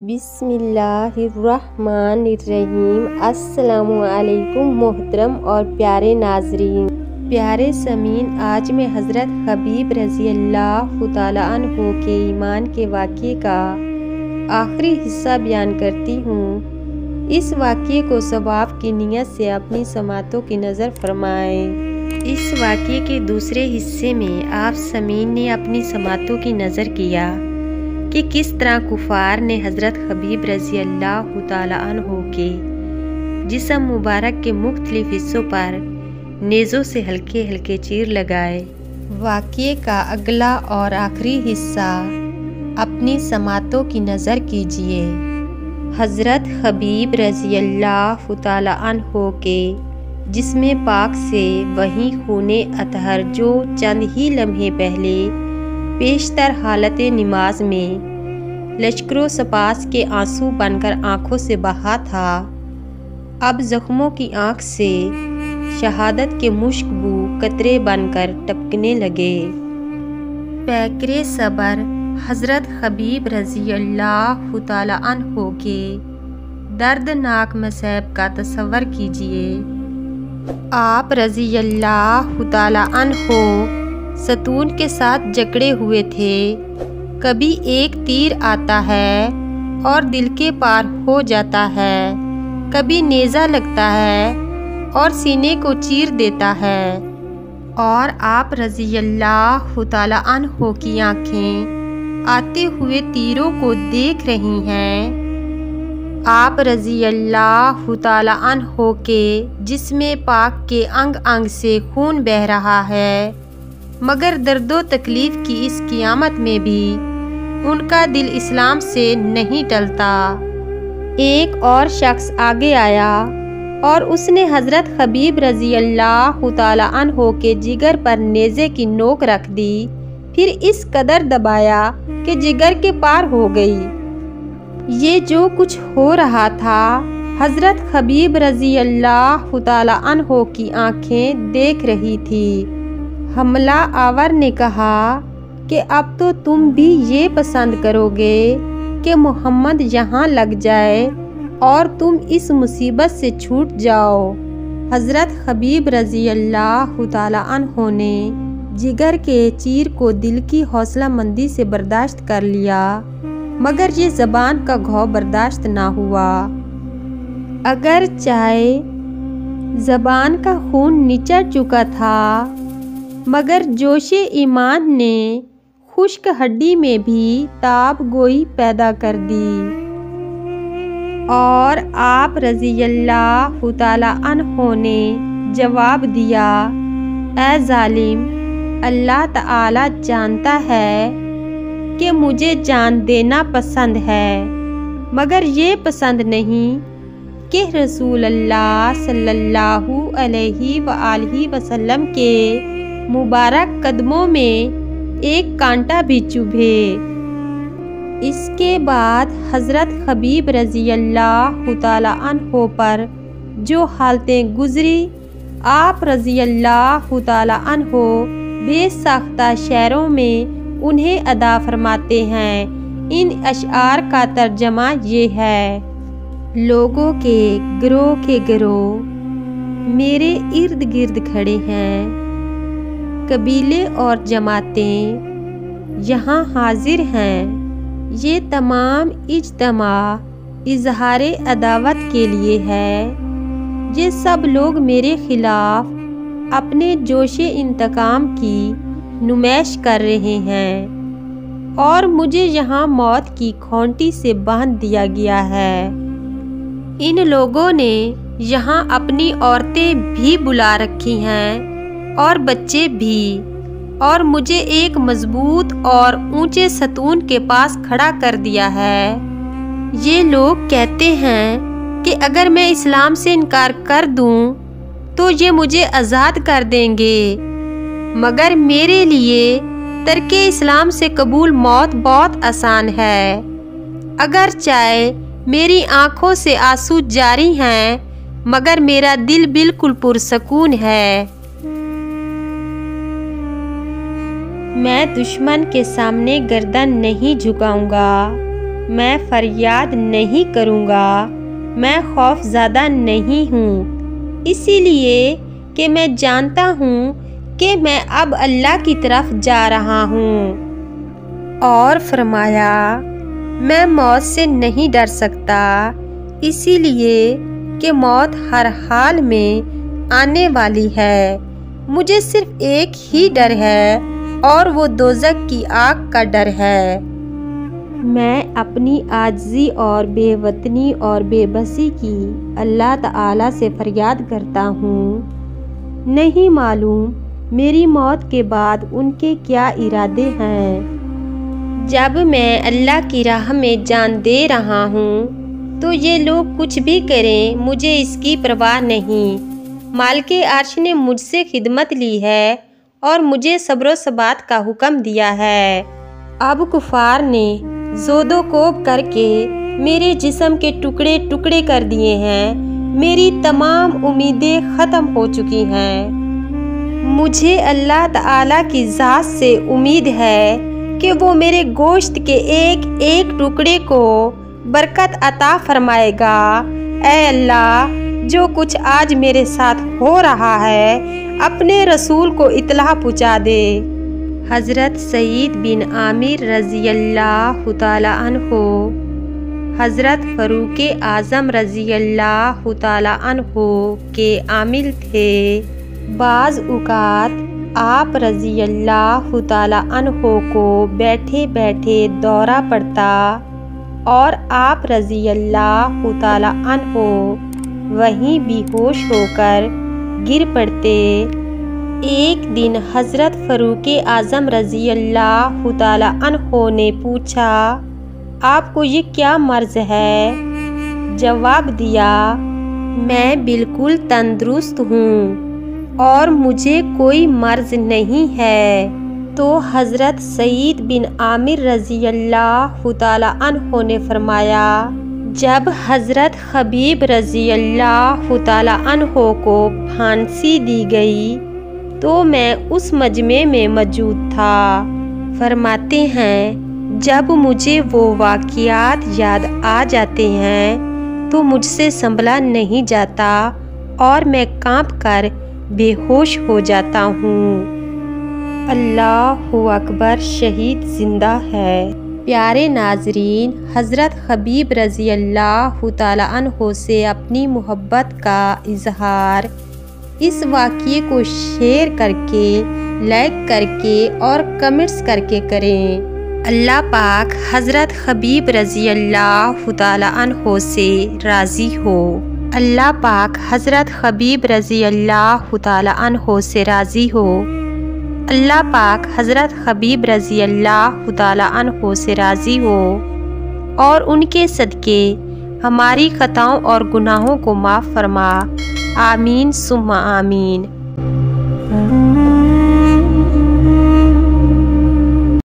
بسم اللہ الرحمن الرحیم۔ السلام علیکم محترم اور پیارے ناظرین، پیارے سامعین، آج میں حضرت حبیب رضی اللہ تعالیٰ عنہ کے ایمان کے واقعے کا آخری حصہ بیان کرتی ہوں۔ اس واقعے کو ثواب کی نیت سے اپنی سماعتوں کی نظر فرمائیں۔ اس واقعے کے دوسرے حصے میں آپ سامعین نے اپنی سماعتوں کی نظر کیا کہ کس طرح کفار نے حضرت حبیب رضی اللہ تعالیٰ عنہ کے جسم مبارک کے مختلف حصوں پر نیزوں سے ہلکے ہلکے چیر لگائے۔ واقعے کا اگلا اور آخری حصہ اپنی سماعتوں کی نظر کیجیے۔ حضرت حبیب رضی اللہ تعالیٰ عنہ کے جسم پاک سے وہی خون اطہر جو چند ہی لمحے پہلے پیشتر حالت نماز میں لشکر و سپاس کے آنسو بن کر آنکھوں سے بہا تھا، اب زخموں کی آنکھ سے شہادت کے مشک بو قطرے بن کر ٹپکنے لگے۔ پیکر صبر حضرت حبیب رضی اللہ تعالیٰ عنہ کے دردناک مصائب کا تصور کیجیے۔ آپ رضی اللہ تعالیٰ عنہ ستون کے ساتھ جکڑے ہوئے تھے۔ کبھی ایک تیر آتا ہے اور دل کے پار ہو جاتا ہے، کبھی نیزہ لگتا ہے اور سینے کو چیر دیتا ہے، اور آپ رضی اللہ تعالیٰ عنہ کی آنکھیں آتے ہوئے تیروں کو دیکھ رہی ہیں۔ آپ رضی اللہ تعالیٰ عنہ کے جسم پاک کے انگ انگ سے خون بہہ رہا ہے، مگر درد و تکلیف کی اس قیامت میں بھی ان کا دل اسلام سے نہیں ٹلتا۔ ایک اور شخص آگے آیا اور اس نے حضرت حبیب رضی اللہ تعالیٰ عنہ کے جگر پر نیزے کی نوک رکھ دی، پھر اس قدر دبایا کہ جگر کے پار ہو گئی۔ یہ جو کچھ ہو رہا تھا حضرت حبیب رضی اللہ تعالیٰ عنہ کی آنکھیں دیکھ رہی تھی۔ حملہ آور نے کہا کہ اب تو تم بھی یہ پسند کرو گے کہ محمد یہاں لگ جائے اور تم اس مصیبت سے چھوٹ جاؤ۔ حضرت حبیب رضی اللہ تعالیٰ عنہ نے جگر کے چیر کو دل کی حوصلہ مندی سے برداشت کر لیا، مگر یہ زبان کا گھاؤ برداشت نہ ہوا۔ اگرچہ زبان کا خون نچر چکا تھا، مگر جوش ایمان نے خشک ہڈی میں بھی تاب گوئی پیدا کر دی، اور آپ رضی اللہ تعالیٰ عنہ نے جواب دیا، اے ظالم، اللہ تعالیٰ جانتا ہے کہ مجھے جان دینا پسند ہے، مگر یہ پسند نہیں کہ رسول اللہ صلی اللہ علیہ وآلہ وسلم کے مبارک قدموں میں ایک کانٹا بھی چبھے۔ اس کے بعد حضرت حبیب رضی اللہ تعالیٰ عنہ پر جو حالتیں گزری، آپ رضی اللہ تعالیٰ عنہ بے ساختہ شعروں میں انہیں ادا فرماتے ہیں۔ ان اشعار کا ترجمہ یہ ہے: لوگوں کے گروہ میرے ارد گرد کھڑے ہیں، قبیلے اور جماعتیں یہاں حاضر ہیں، یہ تمام اجتماع اظہار عداوت کے لیے ہے۔ یہ سب لوگ میرے خلاف اپنے جوش انتقام کی نمائش کر رہے ہیں، اور مجھے یہاں موت کی کھونٹی سے باندھ دیا گیا ہے۔ ان لوگوں نے یہاں اپنی عورتیں بھی بلا رکھی ہیں اور بچے بھی، اور مجھے ایک مضبوط اور اونچے ستون کے پاس کھڑا کر دیا ہے۔ یہ لوگ کہتے ہیں کہ اگر میں اسلام سے انکار کر دوں تو یہ مجھے آزاد کر دیں گے، مگر میرے لیے ترک اسلام سے قبول موت بہت آسان ہے۔ اگرچہ میری آنکھوں سے آنسو جاری ہیں، مگر میرا دل بالکل پرسکون ہے۔ میں دشمن کے سامنے گردن نہیں جھکاؤں گا، میں فریاد نہیں کروں گا، میں خوف زدہ نہیں ہوں، اسی لیے کہ میں جانتا ہوں کہ میں اب اللہ کی طرف جا رہا ہوں۔ اور فرمایا میں موت سے نہیں ڈر سکتا، اسی لیے کہ موت ہر حال میں آنے والی ہے، مجھے صرف ایک ہی ڈر ہے اور وہ دوزخ کی آگ کا ڈر ہے۔ میں اپنی عاجزی اور بے وطنی اور بے بسی کی اللہ تعالیٰ سے فریاد کرتا ہوں، نہیں معلوم میری موت کے بعد ان کے کیا ارادے ہیں۔ جب میں اللہ کی راہ میں جان دے رہا ہوں تو یہ لوگ کچھ بھی کریں، مجھے اس کی پرواہ نہیں۔ مالک عرش نے مجھ سے خدمت لی ہے اور مجھے صبر و ثبات کا حکم دیا ہے۔ اب کفار نے زود و کوب کر کے میرے جسم کے ٹکڑے ٹکڑے کر دیے ہیں، میری تمام امیدیں ختم ہو چکی ہیں۔ مجھے اللہ تعالیٰ کی ذات سے امید ہے کہ وہ میرے گوشت کے ایک ایک ٹکڑے کو برکت عطا فرمائے گا۔ اے اللہ، جو کچھ آج میرے ساتھ ہو رہا ہے اپنے رسول کو اطلاع پہنچا دے۔ حضرت سعید بن عامر رضی اللہ تعالیٰ عنہ حضرت فاروق اعظم رضی اللہ تعالیٰ عنہ کے عامل تھے۔ بعض اوقات آپ رضی اللہ تعالیٰ عنہ کو بیٹھے بیٹھے دورہ پڑتا اور آپ رضی اللہ تعالیٰ عنہ وہیں بے ہوش ہو کر گر پڑتے۔ ایک دن حضرت فاروق اعظم رضی اللہ تعالیٰ عنہ نے پوچھا، آپ کو یہ کیا مرض ہے؟ جواب دیا، میں بالکل تندرست ہوں اور مجھے کوئی مرض نہیں ہے۔ تو حضرت سعید بن عامر رضی اللہ تعالیٰ عنہ نے فرمایا، جب حضرت خبیب رضی اللہ تعالیٰ عنہ کو پھانسی دی گئی تو میں اس مجمع میں موجود تھا۔ فرماتے ہیں جب مجھے وہ واقعات یاد آ جاتے ہیں تو مجھ سے سنبھلا نہیں جاتا اور میں کانپ کر بے ہوش ہو جاتا ہوں۔ اللہ اکبر، شہید زندہ ہے۔ پیارے ناظرین، حضرت خبیب رضی اللہ تعالیٰ عنہ سے اپنی محبت کا اظہار اس واقعے کو شیئر کر کے، لائک کر کے اور کمنٹس کر کے کریں۔ اللہ پاک حضرت خبیب رضی اللہ تعالیٰ عنہ سے راضی ہو۔ اللہ پاک حضرت خبیب رضی اللہ تعالیٰ عنہ سے راضی ہو۔ اللہ پاک حضرت خبیب رضی اللہ تعالیٰ عنہ سے راضی ہو اور ان کے صدقے ہماری خطاؤں اور گناہوں کو معاف فرما۔ آمین ثم آمین۔